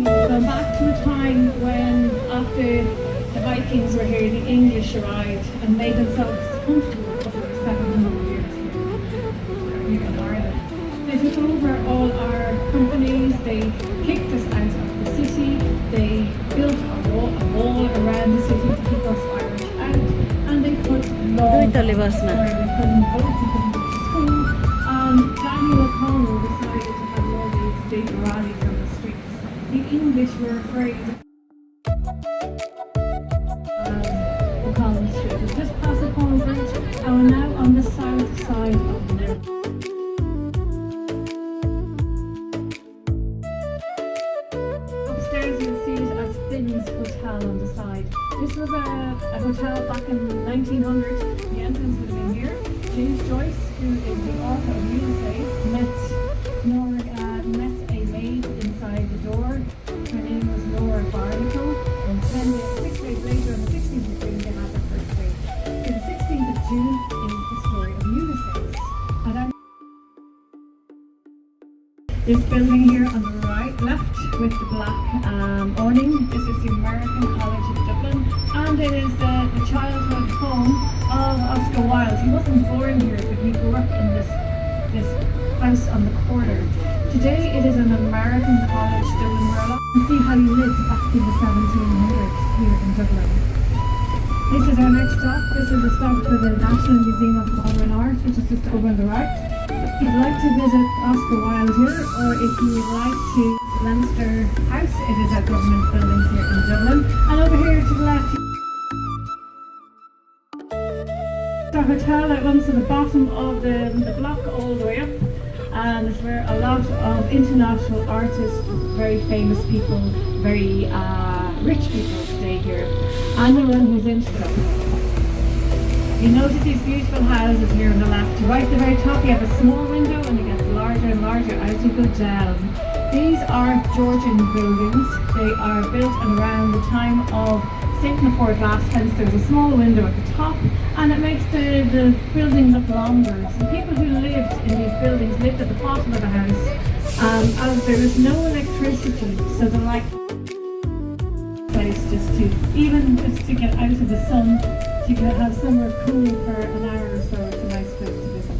So back to a time when, after the Vikings were here, the English arrived and made themselves comfortable for 700 years here in Ireland. They took over all our companies, they kicked us out of the city, they built a wall around the city to keep us Irish out, and they put laws where we couldn't vote, we couldn't go to school, and Daniel O'Connell decided to have all these big rallies on the streets. The English were afraid of O'Connell Street. We've just passed the Cornwall Bridge and we're now on the south side of the river. Upstairs you'll see it as Finn's Hotel on the side. This was a hotel back in 1900. The entrance would have been here. James Joyce, who is the author of Ulysses, met a maid inside the door. Her name was Laura Barnacle, and then 6 days later, on the 16th of June, they had their first baby. So the 16th of June is the story of Ulysses. And this building here on the left with the black awning, this is the American College of Dublin, and it is the childhood home of Oscar Wilde. He wasn't born here, but he grew up in this house on the corner. Today it is an American college, Dublin, where a lot can see how he lived back in the 1700s here in Dublin. This is our next stop. This is a stop for the National Museum of Modern Art, which is just over on the right. If you'd like to visit Oscar Wilde here, or if you would like to Leinster House, it is a government building here in Dublin. And over here to the left, it's our hotel that runs to the bottom of the block all the way up. And it's where a lot of international artists, very famous people, very rich people stay here. Anyone who's into them. You notice these beautiful houses here on the left. Right at the very top you have a small window and it gets larger and larger as you go down. These are Georgian buildings. They are built around the time of St. Naford glass, hence there's a small window at the top, and it makes the building look longer. So people who lived in these buildings lived at the bottom of the house, as there is no electricity, so they're like place just to get out of the sun, to have somewhere cool for an hour or so. It's a nice place to visit.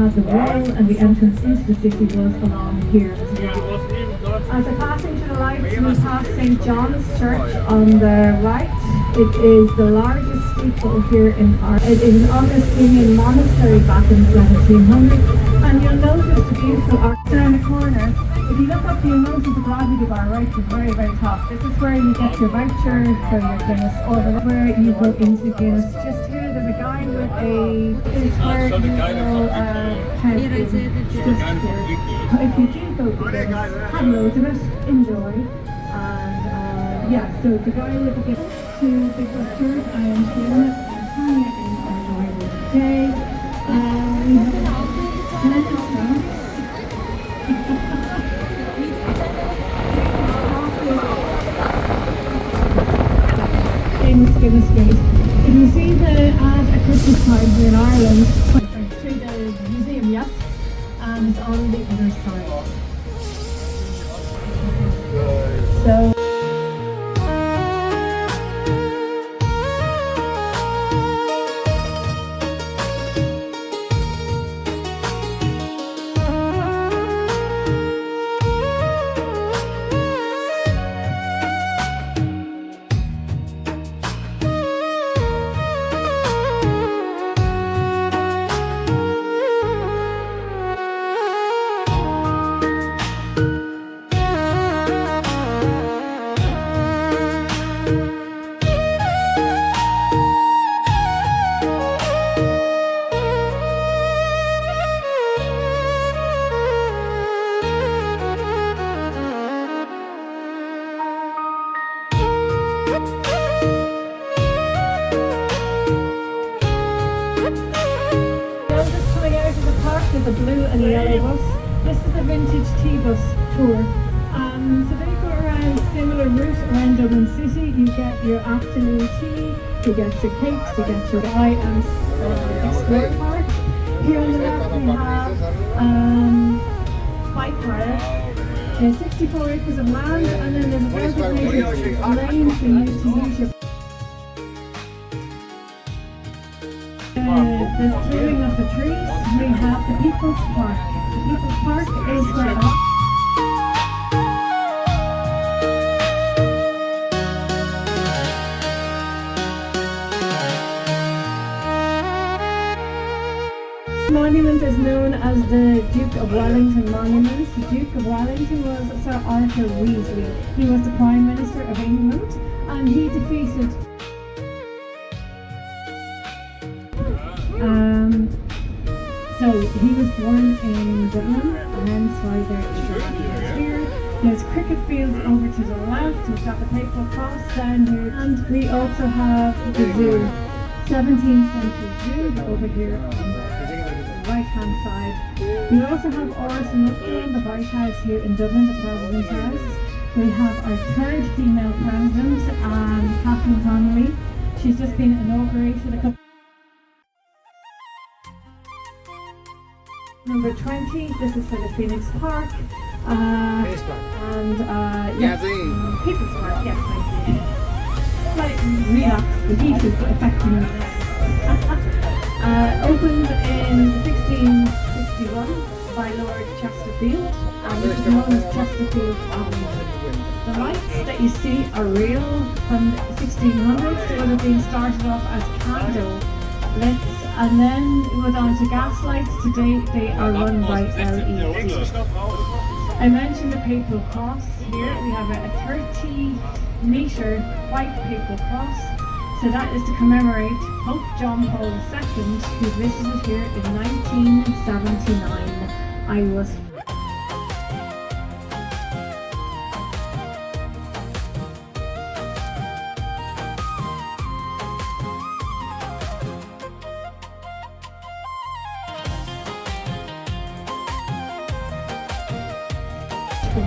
have the wall and the entrance into the city was along here as well. As I pass into the lights, we pass St. John's Church on the right. It is the largest steeple here in Ireland. It is an Augustinian monastery back in the 1700s, and you'll notice the beautiful arch around the corner. If you look up, you'll notice the gravity bar right at the very, very top. This is where you get your voucher for your Guinness, or where you go into Guinness. Just here, there's a guy with a, this is where you will head in. Just here. If you do go to Guinness, have loads of it, enjoy. And yeah, so the guy with the Guinness to the customers, I am feeling it, I'm having an enjoyable day. We have plenty of snacks. Guinness Gate. If you see the ad at Christmas time here in Ireland, through the museum, yes, and it's on the other side. So. The blue and yellow bus. This is the vintage T-bus tour. So they go around similar route around Dublin City. You get your afternoon tea, you get your cakes, you get your eye and explore part. Here on the left we have bike hire. There's 64 acres of land, and then there's a designated lane for you to use your the trimming of the trees. We have the People's Park. The People's Park is where the monument is known as the Duke of Wellington Monument. The Duke of Wellington was Sir Arthur Weasley. He was the Prime Minister of England, and he defeated so he was born in Dublen, and hence why there is a monument here. There's cricket fields over to the left. We've got the Papal Cross down here, and we also have the zoo, 17th century zoo over here on the right hand side. We also have Orson Upton, the White House here in Dublin, the President's House. We have our third female president, Catherine Connolly. She's just been inaugurated a couple. Number 20, this is for the Phoenix Park. Phoenix Park. And yes, People's Park, yes, thank you. Slightly relax, the heat is affecting me now. Opened in 1661 by Lord Chesterfield, and this is known as Chesterfield Avenue. The lights that you see are real from the 1600s. They would have been started off as candle lit, and then it went on to gas lights. Today they are run by LED. I mentioned the Papal Cross here. We have a 30-metre white Papal Cross. So that is to commemorate Pope John Paul II, who visited here in 1979. I was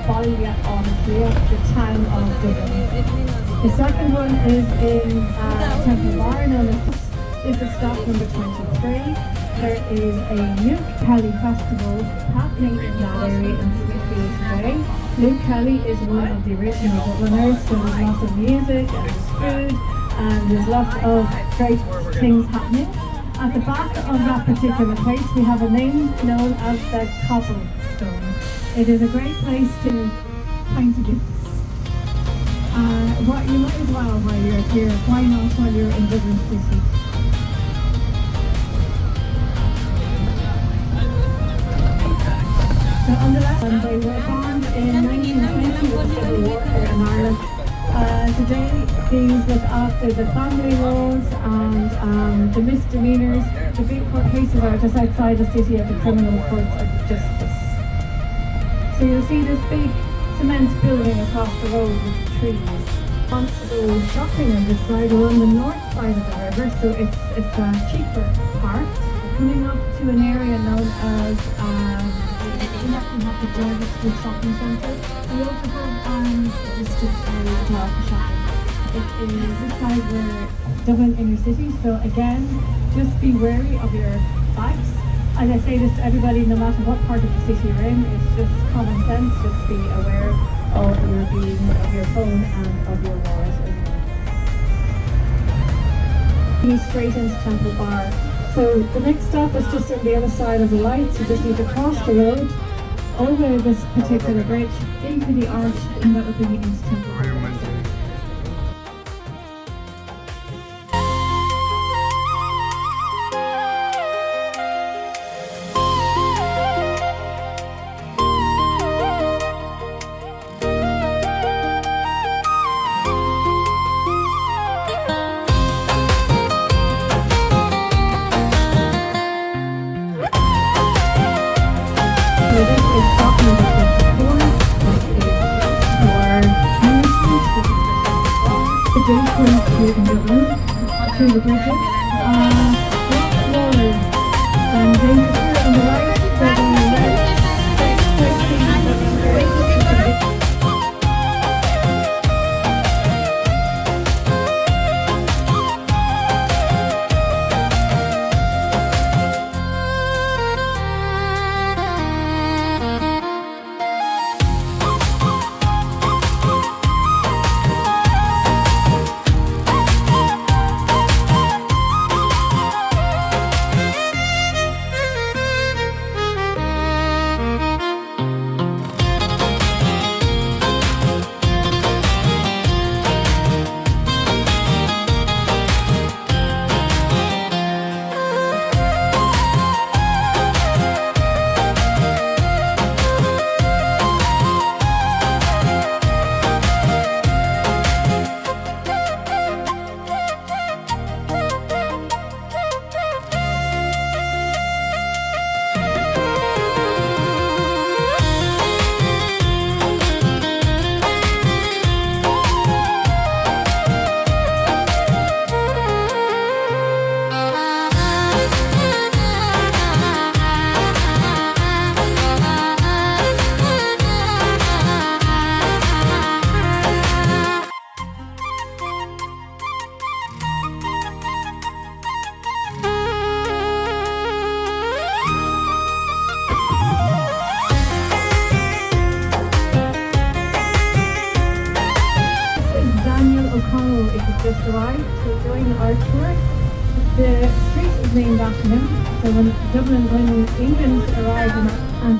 Bolivia on here, the town of Dublen. The second one is in Temple Bar, known as is the stop number 23. There is a Luke Kelly festival happening in that area in Smithfield today. Luke Kelly is one of the original Dubliners, so there's lots of music and there's food and there's lots of great things happening. At the back of that particular place, we have a name known as the Cobblestone. It is a great place to find gifts. What you might as well while you're here, why not while you're in Dublin City? So on the left, they were formed in 1920 with the Civil War here in Ireland. Today, these look after the family laws and the misdemeanours. The big court cases are just outside the city at the criminal courts of justice. So you'll see this big cement building across the road with the trees. Want to go shopping on this side, we're on the north side of the river, so it's a cheaper part. We're coming up to an area known as we have the Jarvis Street Shopping Centre. We also have a district area as well for shopping. It is this side where Dublin inner city, so again, just be wary of your bags. And I say this to everybody, no matter what part of the city you're in, it's just common sense, just be aware of your phone and of your wallet as well. You straight into Temple Bar. So the next stop is just on the other side of the lights. You just need to cross the road over this particular bridge into the arch, and that will bring you into Temple Bar. In Dublin, to the bridges. Walk forward and then on the right, then on the left. If you've just arrived to join our tour. The street is named after him, so when England arrived and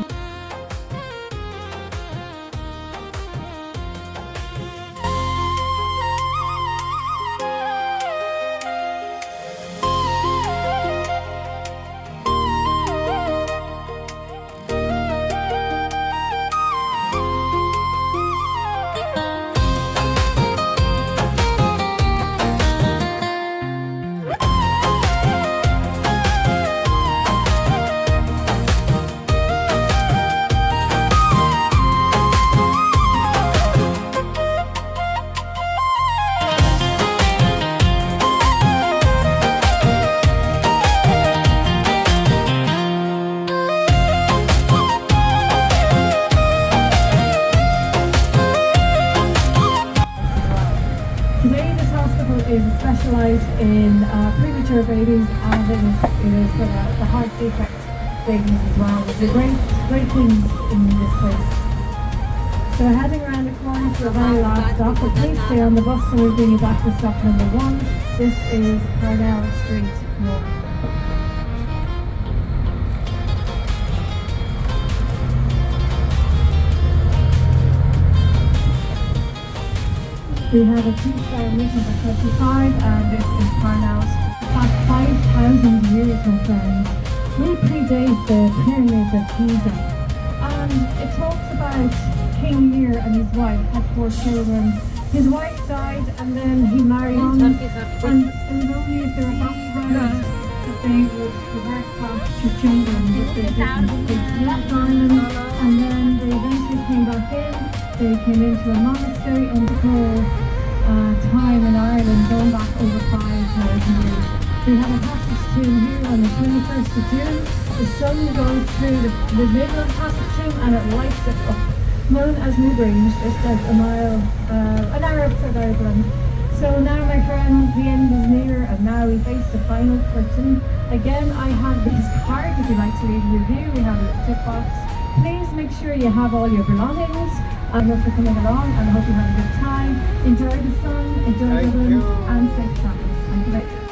is specialised in premature babies, and it is for the heart defect babies as well. There's great things in this place. So we're heading around the corner to the very last stop, but please stay on the bus and we'll bring you back to stop number 1. This is Parnell Street North. We have a 2-star mission for 25, and this is Parnell's. About 5,000 years, my friends. We predate the pyramids of Giza. And it talks about King Lear and his wife had 4 children. His wife died and then he married on, and it was only if they were authorized that they would revert back to England, but they didn't. They left Ireland and then they eventually came back in. They came into a monastery and time in Ireland going back over 5,000 years. We have a passage tomb here on the 21st of June. The sun goes through the middle of the passage tomb and it lights it up. Known as Newgrange, just like an hour outside Dublen. So now, my friends, the end is near and now we face the final curtain. Again, I have these cards if you'd like to leave a review. We have a little tip box. Please make sure you have all your belongings. I hope for coming along and I hope you have a good time. Enjoy the sun, enjoy Dublin, and safe travels. Thank you.